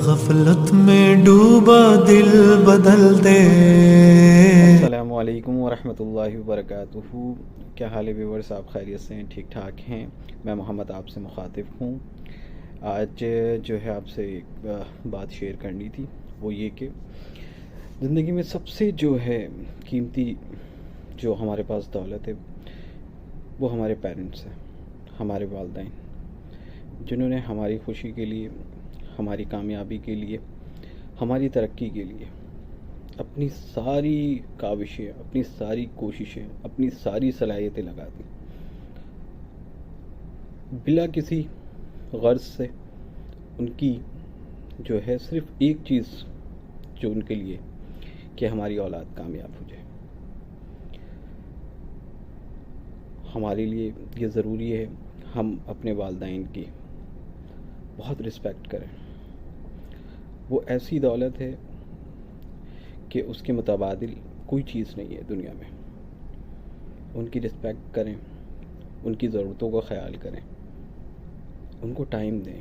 غفلت میں ڈوبا دل بدل دے۔ السلام علیکم ورحمۃ اللہ وبرکاتہ۔ کیا حال ہے ویورز؟ آپ خیریت سے ہیں؟ ٹھیک ٹھاک ہیں؟ میں محمد آپ سے مخاطب ہوں۔ آج جو ہے آپ سے ایک بات شیئر کرنی تھی، وہ یہ کہ زندگی میں سب سے جو ہے قیمتی جو ہمارے پاس دولت ہے وہ ہمارے پیرنٹس ہیں، ہمارے والدین، جنہوں نے ہماری خوشی کے لیے، ہماری کامیابی کے لیے، ہماری ترقی کے لیے اپنی ساری کاوشیں، اپنی ساری کوششیں، اپنی ساری صلاحیتیں لگا دیں، بلا کسی غرض سے۔ ان کی جو ہے صرف ایک چیز جو ان کے لیے کہ ہماری اولاد کامیاب ہو جائے۔ ہمارے لیے یہ ضروری ہے ہم اپنے والدین کی بہت رسپیکٹ کریں۔ وہ ایسی دولت ہے کہ اس کے متبادل کوئی چیز نہیں ہے دنیا میں۔ ان کی رسپیکٹ کریں، ان کی ضرورتوں کا خیال کریں، ان کو ٹائم دیں،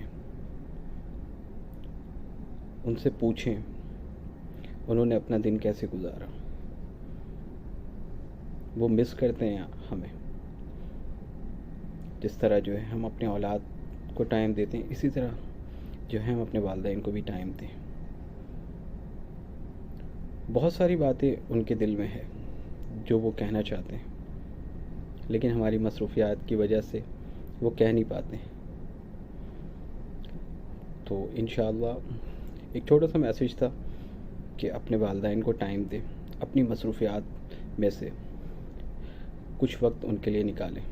ان سے پوچھیں انہوں نے اپنا دن کیسے گزارا۔ وہ مس کرتے ہیں ہمیں، جس طرح جو ہے ہم اپنے اولاد کو ٹائم دیتے ہیں، اسی طرح جو ہے ہم اپنے والدین کو بھی ٹائم دیں۔ بہت ساری باتیں ان کے دل میں ہے جو وہ کہنا چاہتے ہیں، لیکن ہماری مصروفیات کی وجہ سے وہ کہہ نہیں پاتے ہیں۔ تو انشاءاللہ ایک چھوٹا سا میسیج تھا کہ اپنے والدین کو ٹائم دیں، اپنی مصروفیات میں سے کچھ وقت ان کے لیے نکالیں،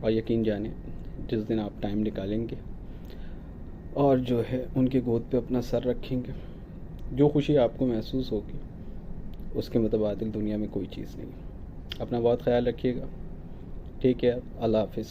اور یقین جانیں جس دن آپ ٹائم نکالیں گے اور جو ہے ان کے گود پہ اپنا سر رکھیں گے، جو خوشی آپ کو محسوس ہوگی اس کے متبادل دنیا میں کوئی چیز نہیں۔ اپنا بہت خیال رکھیے گا۔ Take care. اللہ حافظ۔